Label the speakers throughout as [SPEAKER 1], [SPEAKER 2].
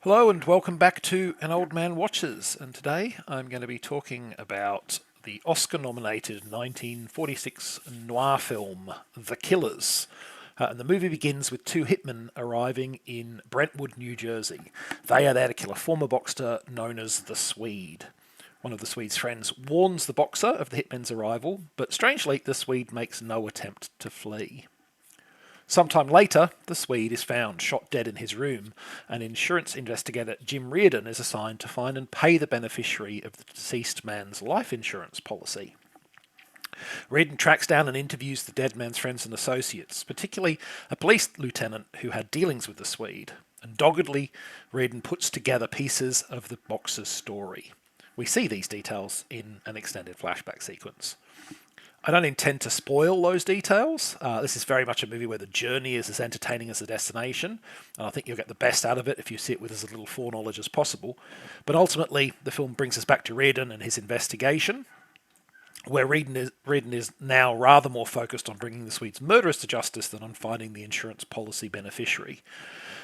[SPEAKER 1] Hello and welcome back to An Old Man Watches, and today I'm going to be talking about the Oscar-nominated 1946 noir film The Killers. And the movie begins with two hitmen arriving in Brentwood, New Jersey. They are there to kill a former boxer known as the Swede. One of the Swede's friends warns the boxer of the hitmen's arrival, but strangely the Swede makes no attempt to flee. Sometime later, the Swede is found shot dead in his room, and insurance investigator Jim Reardon is assigned to find and pay the beneficiary of the deceased man's life insurance policy. Reardon tracks down and interviews the dead man's friends and associates, particularly a police lieutenant who had dealings with the Swede, and doggedly, Reardon puts together pieces of the boxer's story. We see these details in an extended flashback sequence. I don't intend to spoil those details. This is very much a movie where the journey is as entertaining as the destination, and I think you'll get the best out of it if you see it with as little foreknowledge as possible. But ultimately, the film brings us back to Reardon and his investigation, where Reardon is now rather more focused on bringing the Swedes' murderers to justice than on finding the insurance policy beneficiary.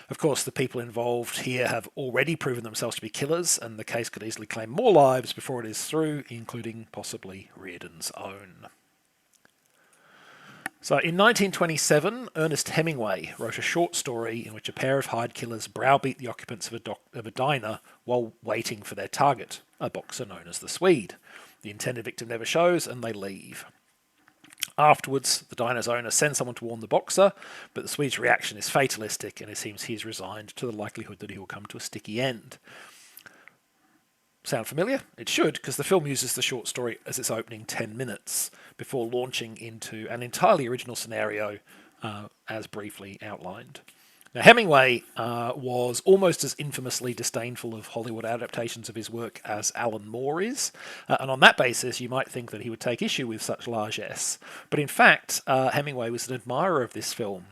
[SPEAKER 1] Of course, the people involved here have already proven themselves to be killers, and the case could easily claim more lives before it is through, including possibly Reardon's own. So in 1927, Ernest Hemingway wrote a short story in which a pair of hired killers browbeat the occupants of a diner while waiting for their target, a boxer known as the Swede. The intended victim never shows, and they leave. Afterwards, the diner's owner sends someone to warn the boxer, but the Swede's reaction is fatalistic, and it seems he is resigned to the likelihood that he will come to a sticky end. Sound familiar? It should, because the film uses the short story as its opening 10 minutes before launching into an entirely original scenario, as briefly outlined. Now, Hemingway was almost as infamously disdainful of Hollywood adaptations of his work as Alan Moore is, and on that basis you might think that he would take issue with such largesse. But in fact, Hemingway was an admirer of this film,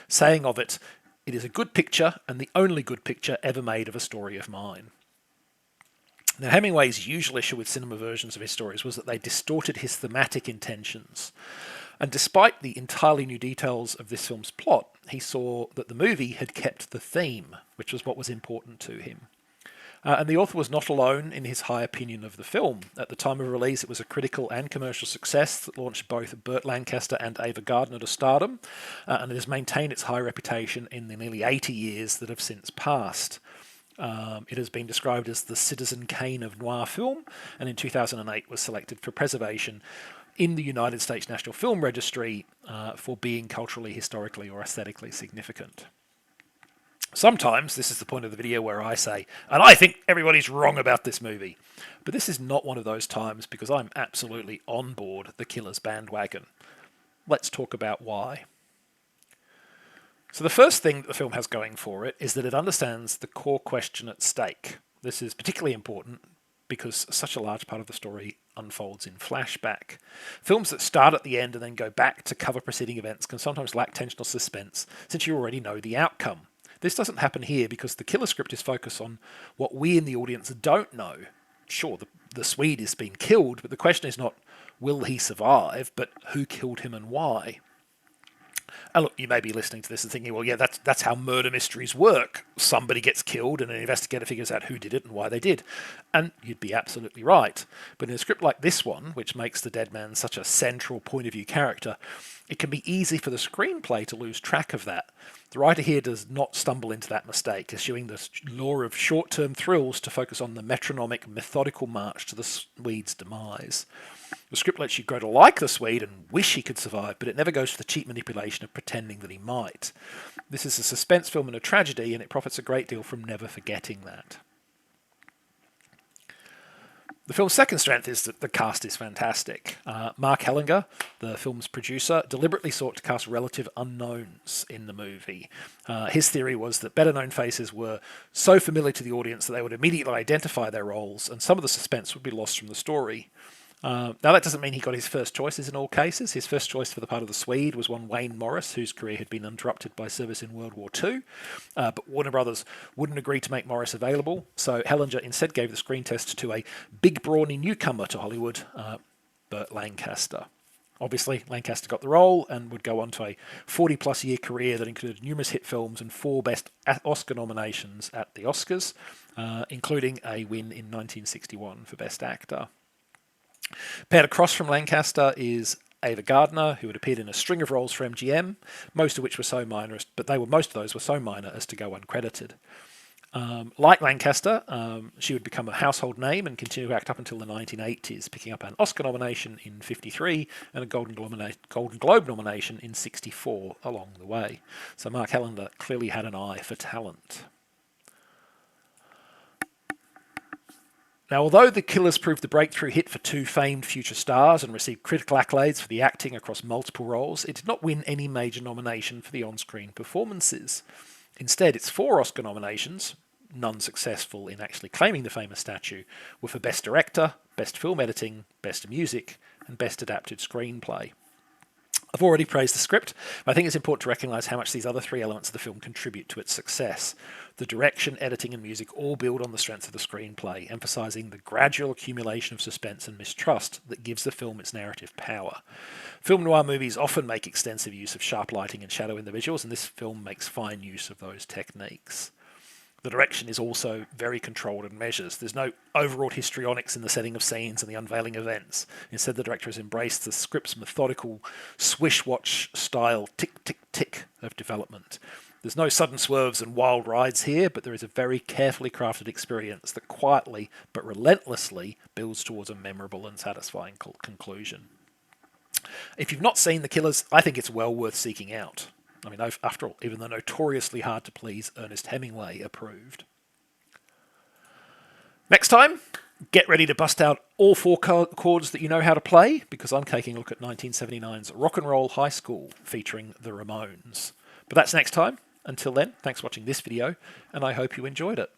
[SPEAKER 1] saying of it, "It is a good picture, and the only good picture ever made of a story of mine." Now, Hemingway's usual issue with cinema versions of his stories was that they distorted his thematic intentions. And despite the entirely new details of this film's plot, he saw that the movie had kept the theme, which was what was important to him. And the author was not alone in his high opinion of the film. At the time of release, it was a critical and commercial success that launched both Burt Lancaster and Ava Gardner to stardom, and it has maintained its high reputation in the nearly 80 years that have since passed. It has been described as the Citizen Kane of noir film, and in 2008 was selected for preservation in the United States National Film Registry for being culturally, historically, or aesthetically significant. Sometimes this is the point of the video where I say, and I think everybody's wrong about this movie. But this is not one of those times because I'm absolutely on board the Killers bandwagon. Let's talk about why. So the first thing that the film has going for it is that it understands the core question at stake. This is particularly important because such a large part of the story unfolds in flashback. Films that start at the end and then go back to cover preceding events can sometimes lack tension or suspense since you already know the outcome. This doesn't happen here because the killer script is focused on what we in the audience don't know. Sure, the Swede has been killed, but the question is not will he survive, but who killed him and why. And look, you may be listening to this and thinking, well, yeah, that's how murder mysteries work. Somebody gets killed and an investigator figures out who did it and why they did. And you'd be absolutely right. But in a script like this one, which makes the dead man such a central point of view character, it can be easy for the screenplay to lose track of that. The writer here does not stumble into that mistake, eschewing the law of short-term thrills to focus on the metronomic, methodical march to the Swede's demise. The script lets you grow to like the Swede and wish he could survive, but it never goes for the cheap manipulation of pretending that he might. This is a suspense film and a tragedy, and it profits a great deal from never forgetting that. The film's second strength is that the cast is fantastic. Mark Hellinger, the film's producer, deliberately sought to cast relative unknowns in the movie. His theory was that better-known faces were so familiar to the audience that they would immediately identify their roles, and some of the suspense would be lost from the story. Now, that doesn't mean he got his first choices in all cases. His first choice for the part of the Swede was one Wayne Morris, whose career had been interrupted by service in World War II. But Warner Brothers wouldn't agree to make Morris available, so Hellinger instead gave the screen test to a big, brawny newcomer to Hollywood, Burt Lancaster. Obviously, Lancaster got the role and would go on to a 40-plus year career that included numerous hit films and 4 Best Oscar nominations at the Oscars, including a win in 1961 for Best Actor. Paired across from Lancaster is Ava Gardner, who had appeared in a string of roles for MGM, most of which were so minor, but most of those were so minor as to go uncredited. Like Lancaster, she would become a household name and continue to act up until the 1980s, picking up an Oscar nomination in '53 and a Golden Globe nomination in '64 along the way. So Mark Hellander clearly had an eye for talent. Now, although The Killers proved the breakthrough hit for 2 famed future stars and received critical accolades for the acting across multiple roles, it did not win any major nomination for the on-screen performances. Instead, its 4 Oscar nominations, none successful in actually claiming the famous statue, were for Best Director, Best Film Editing, Best Music, and Best Adapted Screenplay. I've already praised the script, but I think it's important to recognise how much these other 3 elements of the film contribute to its success. The direction, editing, and music all build on the strength of the screenplay, emphasising the gradual accumulation of suspense and mistrust that gives the film its narrative power. Film noir movies often make extensive use of sharp lighting and shadow in the visuals, and this film makes fine use of those techniques. The direction is also very controlled and measures. There's no overwrought histrionics in the setting of scenes and the unveiling events. Instead, the director has embraced the script's methodical swish-watch style tick-tick-tick of development. There's no sudden swerves and wild rides here, but there is a very carefully crafted experience that quietly but relentlessly builds towards a memorable and satisfying conclusion. If you've not seen The Killers, I think it's well worth seeking out. I mean, after all, even the notoriously hard to please Ernest Hemingway approved. Next time, get ready to bust out all 4 chords that you know how to play, because I'm taking a look at 1979's Rock and Roll High School, featuring the Ramones. But that's next time. Until then, thanks for watching this video, and I hope you enjoyed it.